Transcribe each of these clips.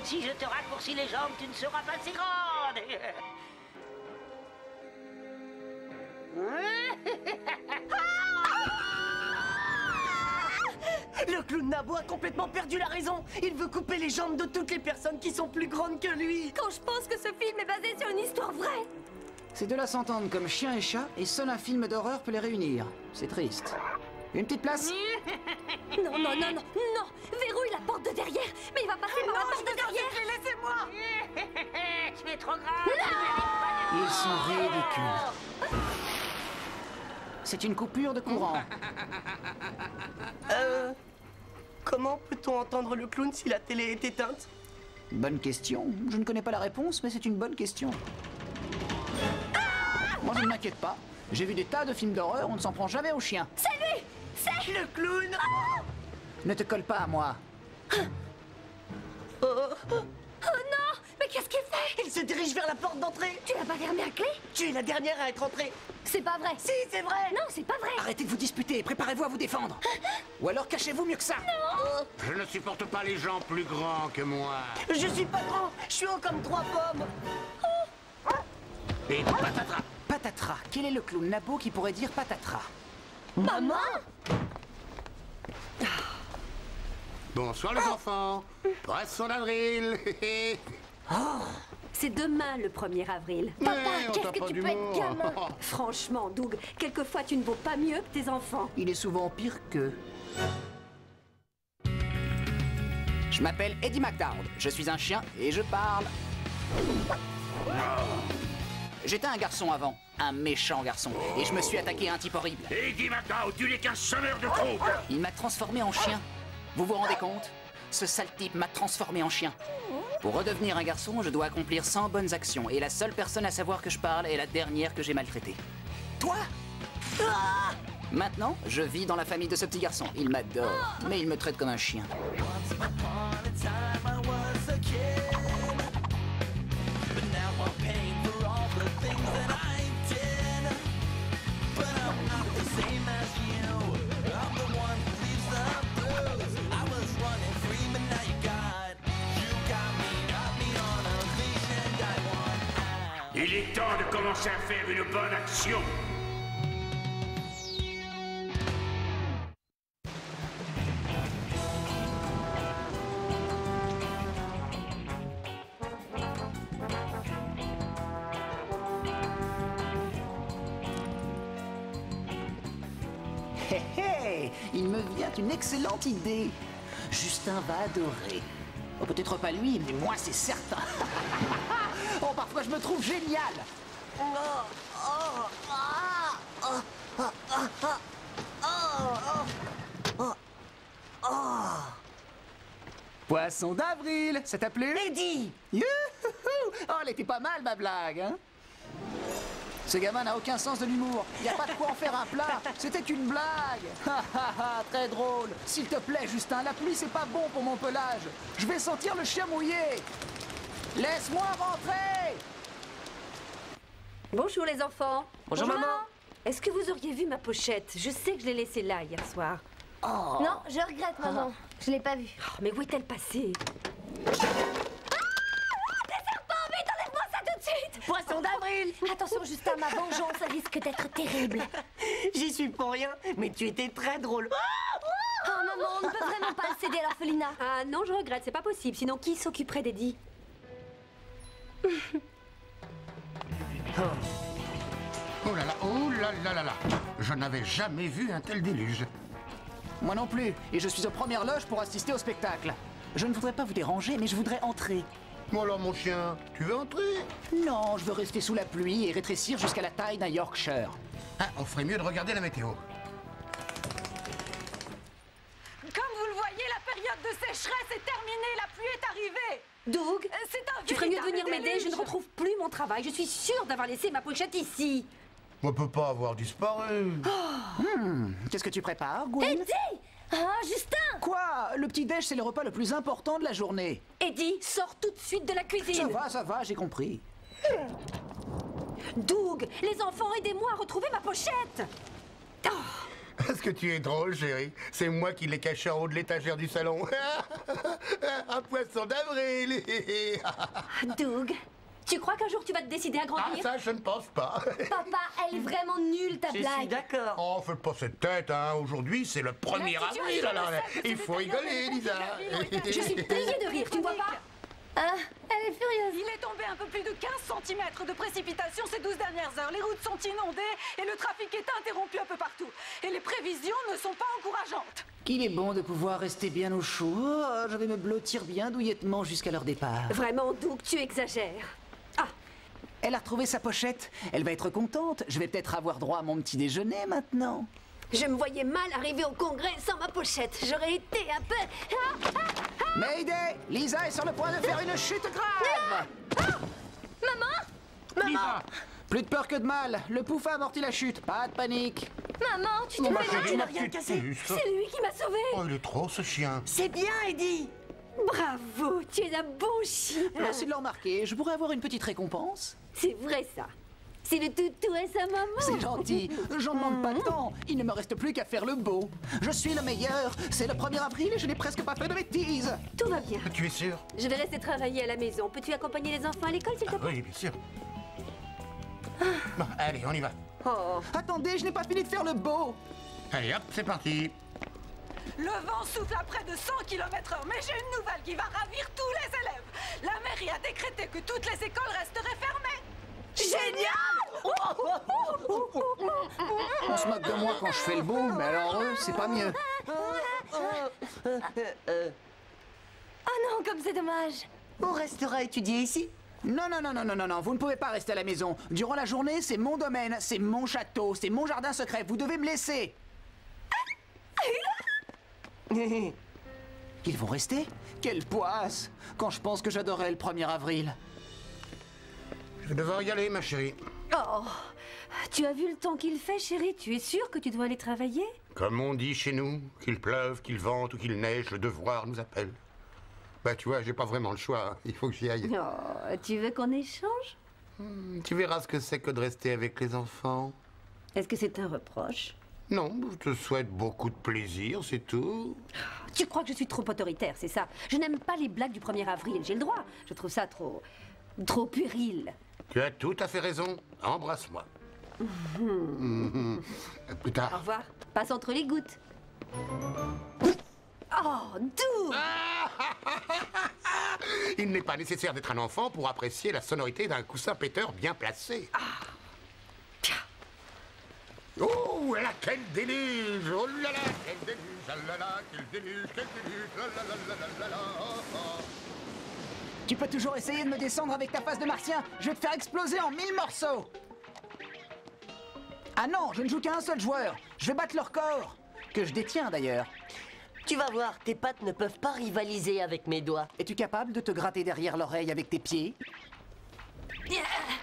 Si je te raccourcis les jambes, tu ne seras pas si grande. Le clown Nabo a complètement perdu la raison. Il veut couper les jambes de toutes les personnes qui sont plus grandes que lui. Quand je pense que ce film est basé sur une histoire vraie. Ces deux-là s'entendent comme chien et chat, et seul un film d'horreur peut les réunir. C'est triste. Une petite place? Non, non, non, non, non. Verrouille la porte de derrière. Mais il va passer par la porte de derrière. Laissez-moi. Tu es trop grave. Ils sont ridicules. C'est une coupure de courant. Comment peut-on entendre le clown si la télé est éteinte? Bonne question. Je ne connais pas la réponse, mais c'est une bonne question. Moi, je ne m'inquiète pas. J'ai vu des tas de films d'horreur, on ne s'en prend jamais aux chiens. C'est lui. C'est Le clown. Ne te colle pas à moi. Oh non. Mais qu'est-ce qu'il fait? Il se dirige vers la porte d'entrée. Tu l'as pas fermé à clé? Tu es la dernière à être entrée. C'est pas vrai. Si, c'est vrai. Non, c'est pas vrai. Arrêtez de vous disputer, préparez-vous à vous défendre. Ou alors cachez-vous mieux que ça. Je ne supporte pas les gens plus grands que moi. Je suis pas grand. Je suis haut comme 3 pommes. Et patatras. Patatras. Quel est le clown Nabo qui pourrait dire patatras? Maman? Bonsoir les enfants. Poisson d'avril. C'est demain le 1er avril. Mais Papa, on qu'est-ce t'a que pas tu du peux être mot. gamin? Franchement, Doug, quelquefois tu ne vaux pas mieux que tes enfants. Il est souvent pire qu'eux. Je m'appelle Eddie McDowd. Je suis un chien et je parle. J'étais un garçon avant, un méchant garçon, et je me suis attaqué à un type horrible. Eddie McDowd, tu n'es qu'un semeur de troubles. Il m'a transformé en chien. Vous vous rendez compte? Ce sale type m'a transformé en chien. Pour redevenir un garçon, je dois accomplir 100 bonnes actions, et la seule personne à savoir que je parle est la dernière que j'ai maltraitée. Toi? Maintenant, je vis dans la famille de ce petit garçon. Il m'adore, mais il me traite comme un chien. Il est temps de commencer à faire une bonne action. Hé hé, il me vient une excellente idée. Justin va adorer. Oh, peut-être pas lui, mais moi c'est certain. Oh, parfois je me trouve génial. Poisson d'avril, ça t'a plu? Eddie. Youhou! Oh, elle était pas mal ma blague, hein? Ce gamin n'a aucun sens de l'humour. Il n'y a pas de quoi en faire un plat. C'était une blague. Ha ha ha, très drôle. S'il te plaît, Justin, la pluie, c'est pas bon pour mon pelage. Je vais sentir le chien mouillé. Laisse-moi rentrer. Bonjour les enfants. Bonjour, maman. Est-ce que vous auriez vu ma pochette? Je sais que je l'ai laissée là hier soir. Non, je regrette, maman. Je l'ai pas vu. Oh, mais où est-elle passée? Poisson d'avril. Attention, Justin, ma vengeance risque d'être terrible. J'y suis pour rien, mais tu étais très drôle. Oh, maman, on ne peut vraiment pas le céder à l'orphelinat. Ah non, je regrette, c'est pas possible. Sinon, qui s'occuperait d'Eddie? Oh là là, oh là là là là. Je n'avais jamais vu un tel déluge. Moi non plus. Et je suis aux premières loges pour assister au spectacle. Je ne voudrais pas vous déranger, mais je voudrais entrer. Bon alors mon chien, tu veux entrer? Non, je veux rester sous la pluie et rétrécir jusqu'à la taille d'un Yorkshire. Ah, on ferait mieux de regarder la météo. Comme vous le voyez, la période de sécheresse est terminée, la pluie est arrivée. Doug, C'est un tu ferais mieux de venir véritable m'aider, je ne déluge. retrouve plus mon travail. Je suis sûre d'avoir laissé ma pochette ici. On peut pas avoir disparu. Qu'est-ce que tu prépares, Gwen? Eddie! Ah, Justin! Quoi? Le petit-déj, c'est le repas le plus important de la journée. Eddie, sors tout de suite de la cuisine. Ça va, j'ai compris. Doug, les enfants, aidez-moi à retrouver ma pochette. Est-ce que tu es drôle, chérie? C'est moi qui l'ai caché en haut de l'étagère du salon. Un poisson d'avril. Doug, tu crois qu'un jour tu vas te décider à Ah, grandir? ça, je ne pense pas. Papa, elle est vraiment nulle ta Je suis blague. d'accord. Oh, faites pas cette tête, hein. Aujourd'hui, c'est le 1er avril, alors il faut rigoler, Lisa. Je suis pliée de rire, tu ne vois pas? Ah, elle est furieuse. Il est tombé un peu plus de 15 cm de précipitation ces 12 dernières heures. Les routes sont inondées et le trafic est interrompu un peu partout. Et les prévisions ne sont pas encourageantes. Qu'il est bon de pouvoir rester bien au chaud. Oh, je vais me blottir bien douillettement jusqu'à leur départ. Vraiment, Doug, tu exagères. Ah, Elle a retrouvé sa pochette. Elle va être contente. Je vais peut-être avoir droit à mon petit déjeuner maintenant. je me voyais mal arriver au congrès sans ma pochette. J'aurais été un peu... Mayday! Lisa est sur le point de faire une chute grave! Lisa, Plus de peur que de mal. Le pouf a amorti la chute. Pas de panique. Maman, tu te ma fais chérie, tu n'as ma rien petite cassé. puce. C'est lui qui m'a sauvée. Oh, il est trop, ce chien. C'est bien, Eddie. Bravo, tu es un bon chien. Merci de le remarquer. Je pourrais avoir une petite récompense? C'est vrai ça. C'est le toutou à sa maman. C'est gentil. J'en demande pas tant. Il ne me reste plus qu'à faire le beau. Je suis le meilleur. C'est le 1er avril et je n'ai presque pas fait de bêtises. Tout va bien. Tu es sûr? Je vais rester travailler à la maison. Peux-tu accompagner les enfants à l'école, s'il te plaît? Oui, bien sûr. Bon, allez, on y va. Oh. Attendez, je n'ai pas fini de faire le beau. Allez, hop, c'est parti. Le vent souffle à près de 100 km/h, mais j'ai une nouvelle qui va ravir tous les élèves. La mairie a décrété que toutes les écoles resteraient fermées. Génial. On se moque de moi quand je fais le beau, mais alors eux, c'est pas mieux. Oh non, comme c'est dommage. On restera étudier ici. Non, non, non, non, non, non, non, vous ne pouvez pas rester à la maison. Durant la journée, c'est mon domaine, c'est mon château, c'est mon jardin secret. Vous devez me laisser. Ils vont rester? Quelle poisse! Quand je pense que j'adorais le 1er avril. Je vais devoir y aller, ma chérie. Oh, tu as vu le temps qu'il fait, chérie? Tu es sûre que tu dois aller travailler? Comme on dit chez nous, qu'il pleuve, qu'il vente ou qu'il neige, le devoir nous appelle. Bah, tu vois, j'ai pas vraiment le choix. Hein. Il faut que j'y aille. Oh, tu veux qu'on échange? Tu verras ce que c'est que de rester avec les enfants. Est-ce que c'est un reproche? Non, je te souhaite beaucoup de plaisir, c'est tout. Tu crois que je suis trop autoritaire, c'est ça? Je n'aime pas les blagues du 1er avril, j'ai le droit. Je trouve ça trop puéril. Tu as tout à fait raison. Embrasse-moi. À plus Au tard. revoir. Passe entre les gouttes. Oh, Doug! Il n'est pas nécessaire d'être un enfant pour apprécier la sonorité d'un coussin péteur bien placé. Oh, là, quel déluge! Oh là là, quel déluge! Ah là là, quel déluge, quel déluge! Ah là là là là là là! Oh, oh. Tu peux toujours essayer de me descendre avec ta face de martien. Je vais te faire exploser en 1000 morceaux. Ah non, je ne joue qu'à un seul joueur. Je vais battre leur corps. Que je détiens d'ailleurs. Tu vas voir, tes pattes ne peuvent pas rivaliser avec mes doigts. Es-tu capable de te gratter derrière l'oreille avec tes pieds?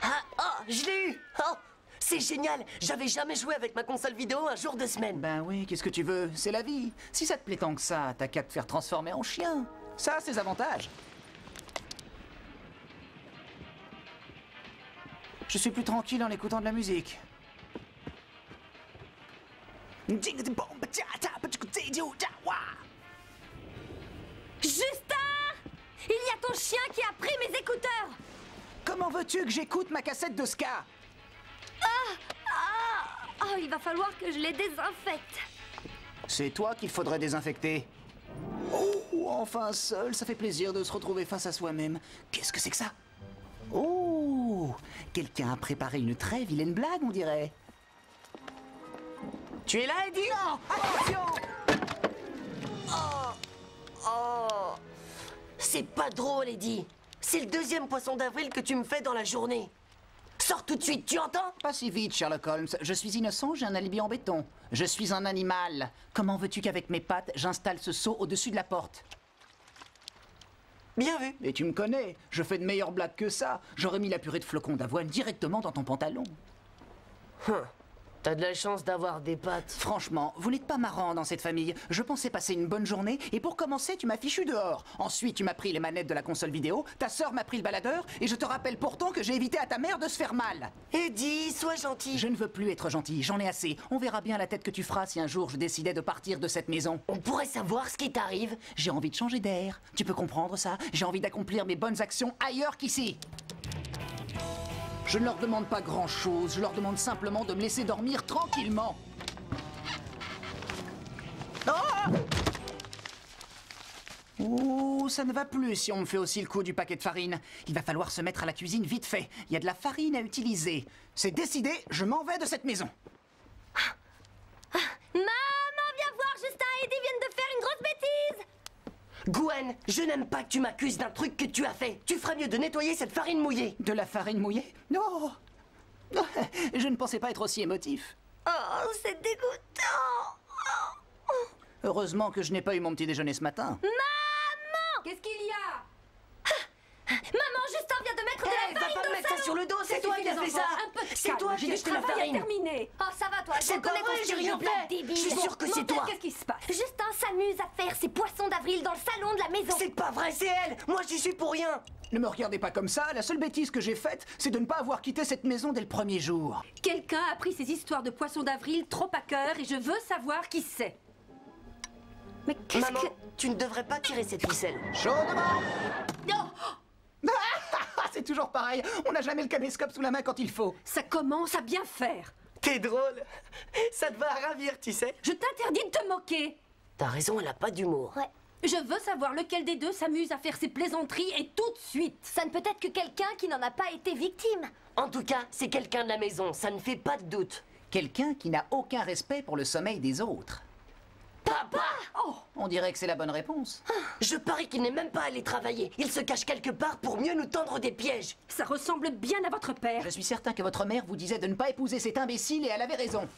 Ah, oh, je l'ai eu. Oh, c'est génial. J'avais jamais joué avec ma console vidéo un jour de semaine. Ben oui, qu'est-ce que tu veux? C'est la vie. Si ça te plaît tant que ça, t'as qu'à te faire transformer en chien. Ça a ses avantages. Je suis plus tranquille en écoutant de la musique. Justin! Il y a ton chien qui a pris mes écouteurs! Comment veux-tu que j'écoute ma cassette de ska? Oh, il va falloir que je les désinfecte. C'est toi qu'il faudrait désinfecter. Oh, enfin seul, ça fait plaisir de se retrouver face à soi-même. Qu'est-ce que c'est que ça? Oh, quelqu'un a préparé une très vilaine blague, on dirait. Tu es là, Eddie? Non, attention! Oh, c'est pas drôle, Eddie. C'est le 2e poisson d'avril que tu me fais dans la journée. Sors tout de suite, tu entends? Pas si vite, Sherlock Holmes. Je suis innocent, j'ai un alibi en béton. Je suis un animal. Comment veux-tu qu'avec mes pattes, j'installe ce seau au-dessus de la porte? Bien vu. Et tu me connais, je fais de meilleures blagues que ça. J'aurais mis la purée de flocons d'avoine directement dans ton pantalon. T'as de la chance d'avoir des pattes. Franchement, vous n'êtes pas marrant dans cette famille. Je pensais passer une bonne journée et pour commencer, tu m'as fichu dehors. Ensuite, tu m'as pris les manettes de la console vidéo, ta sœur m'a pris le baladeur et je te rappelle pourtant que j'ai évité à ta mère de se faire mal. Eddie, sois gentil. Je ne veux plus être gentil, j'en ai assez. On verra bien la tête que tu feras si un jour je décidais de partir de cette maison. On pourrait savoir ce qui t'arrive. J'ai envie de changer d'air. Tu peux comprendre ça? J'ai envie d'accomplir mes bonnes actions ailleurs qu'ici. Je ne leur demande pas grand-chose, je leur demande simplement de me laisser dormir tranquillement. Ah! Oh, ça ne va plus si on me fait aussi le coup du paquet de farine. Il va falloir se mettre à la cuisine vite fait. Il y a de la farine à utiliser. C'est décidé, je m'en vais de cette maison. Maman, viens voir, Justin et Eddie viennent de faire une grosse bêtise. Gwen, je n'aime pas que tu m'accuses d'un truc que tu as fait. Tu ferais mieux de nettoyer cette farine mouillée. De la farine mouillée? Non. Je ne pensais pas être aussi émotif. Oh, c'est dégoûtant. Heureusement que je n'ai pas eu mon petit déjeuner ce matin. Maman! Qu'est-ce qu'il y a? Maman, Justin vient de mettre de Hé, la va farine pas dans me le mettre ça salon. sur le dos, c'est toi qui as fait ça. Un peu de C'est calme, toi j'ai qui as du acheté la travail à farine. terminer. Oh, ça va, toi. C'est Je pas connais vrai, ton j'ai style rien de blague fait. débile. Je suis sûr que c'est toi. Qu'est-ce qui se passe? Justin s'amuse à faire ses poissons d'avril dans le salon de la maison. C'est pas vrai, c'est elle. Moi, j'y suis pour rien. Ne me regardez pas comme ça, la seule bêtise que j'ai faite, c'est de ne pas avoir quitté cette maison dès le premier jour. Quelqu'un a pris ces histoires de poissons d'avril trop à cœur et je veux savoir qui c'est. Mais qu'est-ce Maman, que... tu ne devrais pas tirer cette ficelle. Chaudement! Oh, C'est toujours pareil, on n'a jamais le caméscope sous la main quand il faut. Ça commence à bien faire. T'es drôle. Ça te va ravir, tu sais. Je t'interdis de te moquer. T'as raison, elle a pas d'humour. ouais. Je veux savoir lequel des deux s'amuse à faire ses plaisanteries et tout de suite. Ça ne peut être que quelqu'un qui n'en a pas été victime. En tout cas, c'est quelqu'un de la maison, ça ne fait pas de doute. Quelqu'un qui n'a aucun respect pour le sommeil des autres. Papa! Oh, On dirait que c'est la bonne réponse. Je parie qu'il n'est même pas allé travailler. Il se cache quelque part pour mieux nous tendre des pièges. ça ressemble bien à votre père. Je suis certain que votre mère vous disait de ne pas épouser cet imbécile et elle avait raison.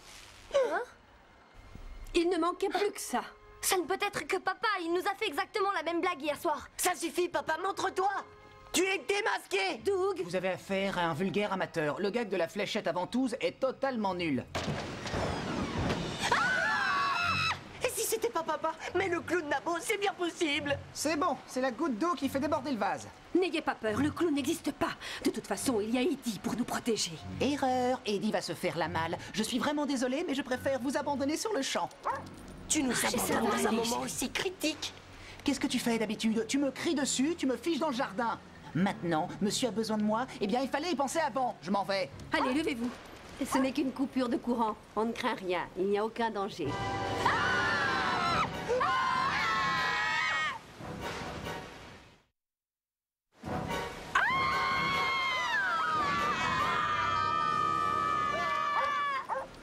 Il ne manquait plus que ça. Ça ne peut être que papa. Il nous a fait exactement la même blague hier soir. Ça suffit, papa, montre-toi! Tu es démasqué! Doug, Vous avez affaire à un vulgaire amateur. Le gag de la fléchette à ventouse est totalement nul. Et si c'était pas papa, mais le clown Nabo, c'est bien possible! C'est bon, c'est la goutte d'eau qui fait déborder le vase. n'ayez pas peur, le clown n'existe pas. De toute façon, il y a Eddie pour nous protéger. Erreur, Eddie va se faire la malle. Je suis vraiment désolé, mais je préfère vous abandonner sur le champ. Tu nous abandonnes dans un aller. moment aussi critique. Qu'est-ce que tu fais d'habitude? Tu me cries dessus, tu me fiches dans le jardin. Maintenant, monsieur a besoin de moi, eh bien il fallait y penser avant. Je m'en vais. Allez, levez-vous. Ce n'est qu'une coupure de courant. On ne craint rien. Il n'y a aucun danger.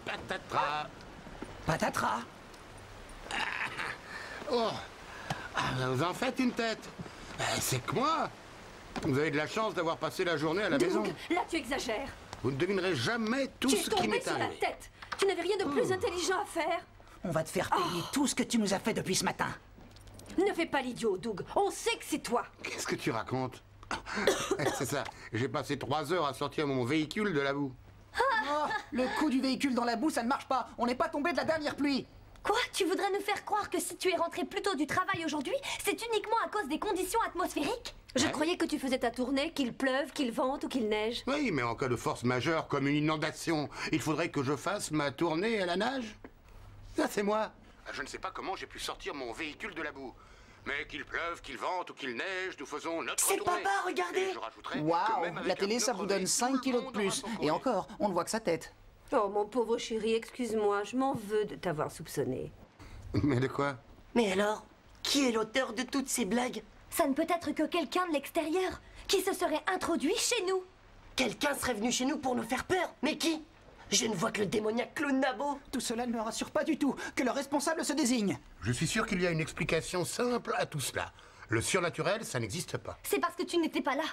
Patatras. Patatras. Oh, vous en faites une tête. C'est que moi. Vous avez de la chance d'avoir passé la journée à la maison. Doug, là tu exagères. Vous ne devinerez jamais tout Tu es ce qui tombé m'est sur la arrivé. tête. Tu n'avais rien de plus intelligent à faire. On va te faire payer tout ce que tu nous as fait depuis ce matin. Ne fais pas l'idiot, Doug. On sait que c'est toi. Qu'est-ce que tu racontes? C'est ça. J'ai passé 3 heures à sortir mon véhicule de la boue. Oh, le coup du véhicule dans la boue, ça ne marche pas. On n'est pas tombé de la dernière pluie. Quoi? Tu voudrais nous faire croire que si tu es rentré plus tôt du travail aujourd'hui, c'est uniquement à cause des conditions atmosphériques? Je croyais que tu faisais ta tournée, qu'il pleuve, qu'il vente ou qu'il neige. Oui, mais en cas de force majeure comme une inondation, il faudrait que je fasse ma tournée à la nage. Ça, c'est moi. Je ne sais pas comment j'ai pu sortir mon véhicule de la boue. Mais qu'il pleuve, qu'il vente ou qu'il neige, nous faisons notre C'est tournée. papa, regardez. Et je rajouterais que Waouh, même avec la télé, un ça autre vous donne véhicule, 5 kilos de tout le monde plus. aura son Et courrier. encore, on ne voit que sa tête. Oh, mon pauvre chéri, excuse-moi, je m'en veux de t'avoir soupçonné. Mais de quoi? Mais alors, qui est l'auteur de toutes ces blagues? Ça ne peut être que quelqu'un de l'extérieur qui se serait introduit chez nous. Quelqu'un serait venu chez nous pour nous faire peur. Mais qui? Je ne vois que le démoniaque clown Nabo. Tout cela ne me rassure pas du tout. Que le responsable se désigne. Je suis sûr qu'il y a une explication simple à tout cela. Le surnaturel, ça n'existe pas. C'est parce que tu n'étais pas là.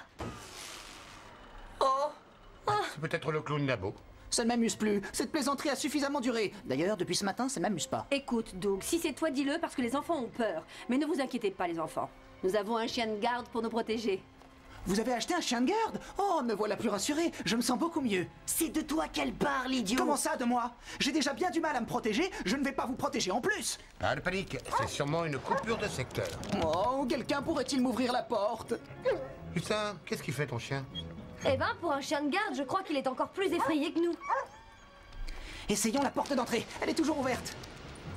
Oh, C'est peut-être le clown Nabo. Ça ne m'amuse plus. Cette plaisanterie a suffisamment duré. D'ailleurs, depuis ce matin, ça ne m'amuse pas. Écoute, Doug, si c'est toi, dis-le parce que les enfants ont peur. Mais ne vous inquiétez pas, les enfants. Nous avons un chien de garde pour nous protéger. Vous avez acheté un chien de garde? Oh, me voilà plus rassuré, je me sens beaucoup mieux. C'est de toi qu'elle parle, idiot. Comment ça, de moi? J'ai déjà bien du mal à me protéger, je ne vais pas vous protéger en plus. Pas de panique, c'est sûrement une coupure de secteur. Oh, quelqu'un pourrait-il m'ouvrir la porte? Putain, qu'est-ce qu'il fait ton chien? Eh ben, pour un chien de garde, je crois qu'il est encore plus effrayé que nous. Essayons la porte d'entrée, elle est toujours ouverte.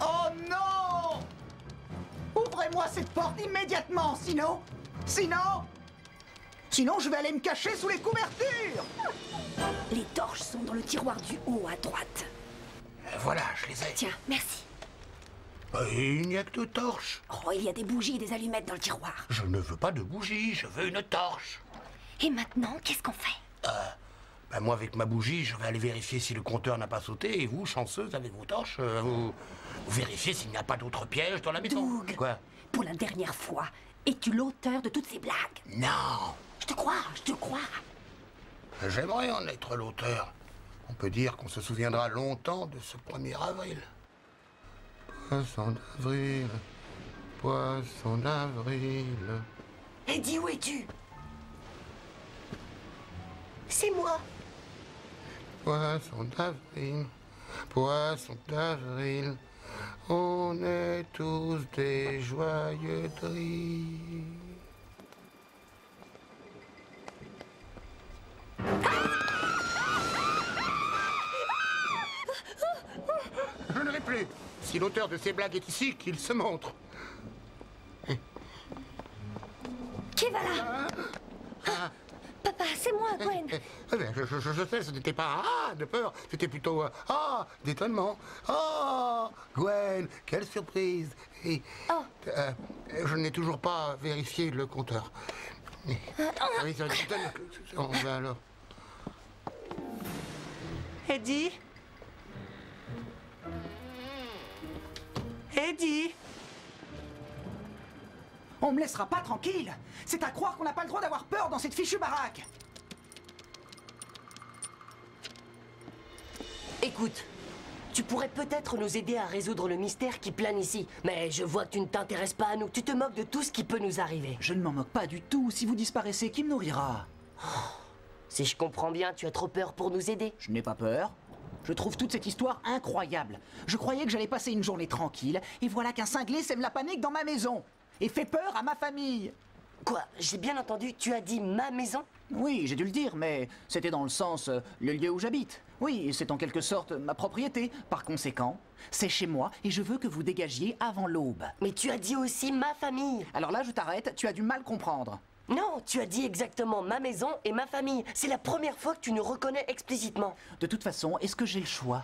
Oh non! Ouvrez-moi cette porte immédiatement, sinon... Sinon, je vais aller me cacher sous les couvertures! Les torches sont dans le tiroir du haut à droite. Voilà, je les ai. Tiens, merci. Il n'y a que de torches. Oh, il y a des bougies et des allumettes dans le tiroir. Je ne veux pas de bougie, je veux une torche. Et maintenant, qu'est-ce qu'on fait? Moi, avec ma bougie, je vais aller vérifier si le compteur n'a pas sauté. Et vous, chanceuse, avec vos torches, vous vérifiez s'il n'y a pas d'autres pièges dans la maison. Doug. Quoi? Pour la dernière fois, es-tu l'auteur de toutes ces blagues? Non. Je te crois, je te crois. J'aimerais en être l'auteur. On peut dire qu'on se souviendra longtemps de ce 1er avril. Poisson d'avril, poisson d'avril. Eddie, où es-tu? C'est moi. Poisson d'avril, poisson d'avril, on est tous des joyeux drilles. Je ne l'ai plus. Si l'auteur de ces blagues est ici, qu'il se montre. Qui va là? Papa, c'est moi, Gwen. Je sais, ce n'était pas de peur, c'était plutôt d'étonnement. Oh, Gwen, quelle surprise. Et, je n'ai toujours pas vérifié le compteur. Oui, alors. Eddie? Eddie? On me laissera pas tranquille. C'est à croire qu'on n'a pas le droit d'avoir peur dans cette fichue baraque. Écoute, tu pourrais peut-être nous aider à résoudre le mystère qui plane ici. Mais je vois que tu ne t'intéresses pas à nous. Tu te moques de tout ce qui peut nous arriver. Je ne m'en moque pas du tout. Si vous disparaissez, qui me nourrira? Si je comprends bien, tu as trop peur pour nous aider. Je n'ai pas peur. Je trouve toute cette histoire incroyable. Je croyais que j'allais passer une journée tranquille, et voilà qu'un cinglé sème la panique dans ma maison. Et fait peur à ma famille. Quoi? J'ai bien entendu, tu as dit ma maison? Oui, j'ai dû le dire, mais c'était dans le sens le lieu où j'habite. Oui, c'est en quelque sorte ma propriété. Par conséquent, c'est chez moi et je veux que vous dégagiez avant l'aube. Mais tu as dit aussi ma famille. Alors là, je t'arrête, tu as du mal comprendre. Non, tu as dit exactement ma maison et ma famille. C'est la première fois que tu nous reconnais explicitement. De toute façon, est-ce que j'ai le choix?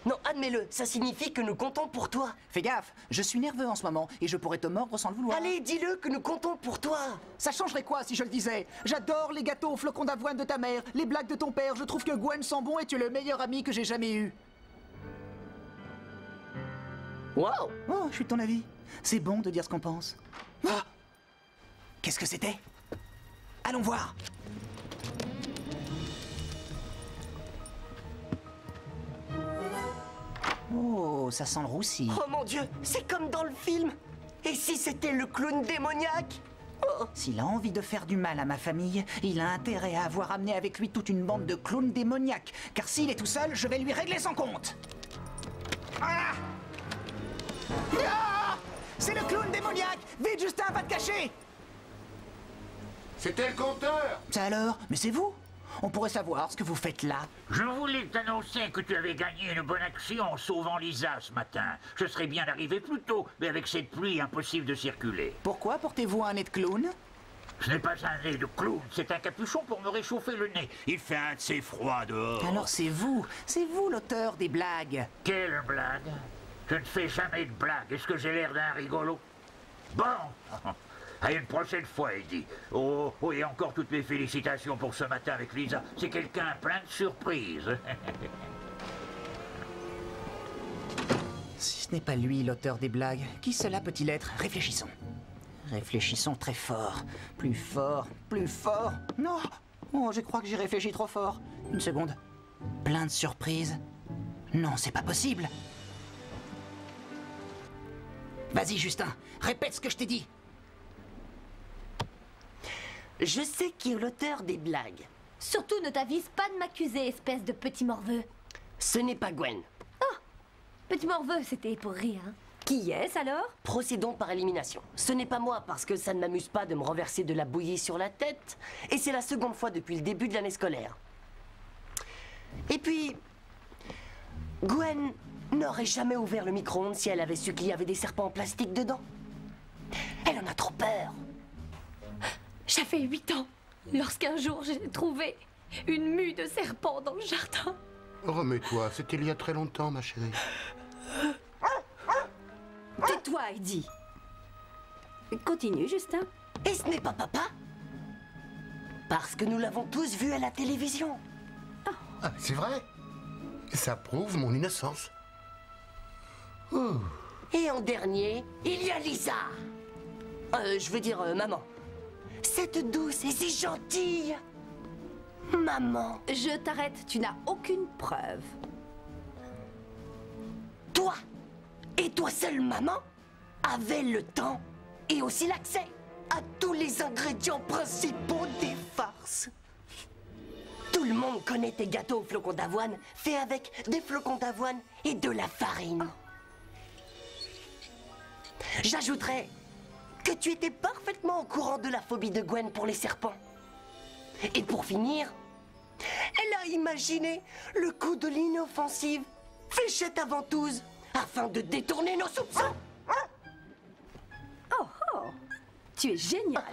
Non, admets-le, ça signifie que nous comptons pour toi. Fais gaffe, je suis nerveux en ce moment et je pourrais te mordre sans le vouloir. Allez, dis-le que nous comptons pour toi. Ça changerait quoi si je le disais? J'adore les gâteaux aux flocons d'avoine de ta mère, les blagues de ton père, je trouve que Gwen sent bon et tu es le meilleur ami que j'ai jamais eu. Wow. Oh, je suis de ton avis. C'est bon de dire ce qu'on pense. Ah! Qu'est-ce que c'était? Allons voir. Oh, ça sent le roussi. Oh mon Dieu, c'est comme dans le film. Et si c'était le clown démoniaque? Oh. S'il a envie de faire du mal à ma famille, il a intérêt à avoir amené avec lui toute une bande de clowns démoniaques. Car s'il est tout seul, je vais lui régler son compte. Ah! Ah! C'est le clown démoniaque! Vite, Justin, va te cacher! C'était le compteur. Ça alors? Mais c'est vous? On pourrait savoir ce que vous faites là. Je voulais t'annoncer que tu avais gagné une bonne action en sauvant Lisa ce matin. Je serais bien arrivé plus tôt, mais avec cette pluie, impossible de circuler. Pourquoi portez-vous un nez de clown? Ce n'est pas un nez de clown, c'est un capuchon pour me réchauffer le nez. Il fait un de ces froids dehors. Alors c'est vous l'auteur des blagues. Quelle blague? Je ne fais jamais de blague. Est-ce que j'ai l'air d'un rigolo? Bon. À une prochaine fois, Eddie. Oh, et encore toutes mes félicitations pour ce matin avec Lisa. C'est quelqu'un plein de surprises. Si ce n'est pas lui l'auteur des blagues, qui cela peut-il être? Réfléchissons. Réfléchissons très fort. Plus fort, plus fort. Non! Oh, je crois que j'ai réfléchi trop fort. Une seconde. Plein de surprises. Non, c'est pas possible. Vas-y, Justin, répète ce que je t'ai dit. Je sais qui est l'auteur des blagues. Surtout ne t'avise pas de m'accuser, espèce de petit morveux. Ce n'est pas Gwen. Petit morveux, c'était pour rire. Hein. Qui est-ce alors? Procédons par élimination. Ce n'est pas moi parce que ça ne m'amuse pas de me renverser de la bouillie sur la tête. Et c'est la seconde fois depuis le début de l'année scolaire. Et puis, Gwen n'aurait jamais ouvert le micro-ondes si elle avait su qu'il y avait des serpents en plastique dedans. Elle en a trop peur. J'avais 8 ans lorsqu'un jour j'ai trouvé une mue de serpent dans le jardin. Remets-toi, c'était il y a très longtemps, ma chérie. Tais-toi, Heidi. Continue, Justin. Et ce n'est pas papa? Parce que nous l'avons tous vu à la télévision. Ah, c'est vrai? Ça prouve mon innocence. Et en dernier, il y a Lisa. Je veux dire maman. Cette douce et si gentille. Maman. Je t'arrête, tu n'as aucune preuve. Toi, et toi seule, maman, avait le temps et aussi l'accès à tous les ingrédients principaux des farces. Tout le monde connaît tes gâteaux aux flocons d'avoine, faits avec des flocons d'avoine et de la farine. J'ajouterais que tu étais parfaitement au courant de la phobie de Gwen pour les serpents. Et pour finir, elle a imaginé le coup de l'inoffensive fléchette à ventouse afin de détourner nos soupçons. Oh, oh, tu es génial.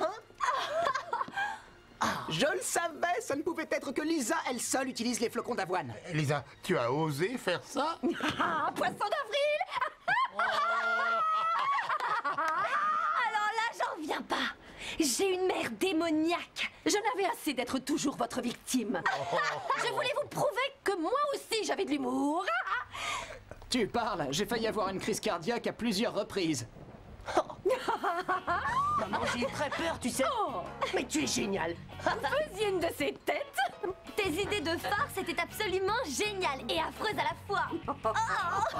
Je le savais, ça ne pouvait être que Lisa, elle seule utilise les flocons d'avoine. Lisa, tu as osé faire ça? Ah, poisson d'avril. Alors là, j'en reviens pas. J'ai une mère démoniaque. J'en avais assez d'être toujours votre victime. Je voulais vous prouver que moi aussi j'avais de l'humour. Tu parles, j'ai failli avoir une crise cardiaque à plusieurs reprises. Maman, j'ai eu très peur, tu sais. Mais tu es génial. Vous faisiez une de ces têtes. Tes idées de farce étaient absolument géniales et affreuses à la fois.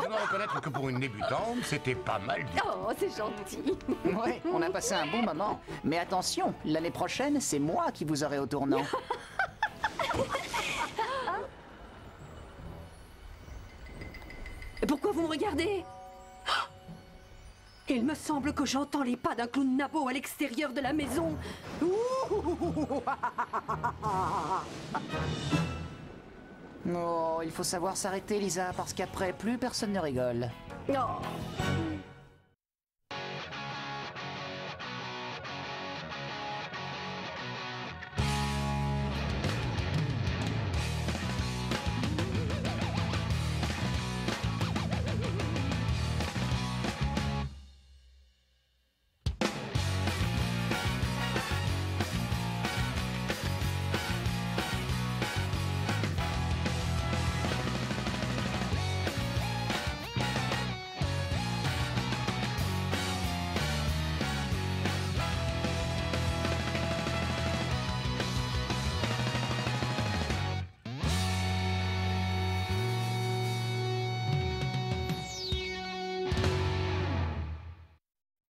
Je dois reconnaître que pour une débutante, c'était pas mal du tout. Oh, c'est gentil. Ouais, on a passé un bon moment. Mais attention, l'année prochaine, c'est moi qui vous aurai au tournant. Pourquoi vous me regardez? Il me semble que j'entends les pas d'un clown nabo à l'extérieur de la maison. Oh, il faut savoir s'arrêter, Lisa, parce qu'après, plus personne ne rigole. Oh.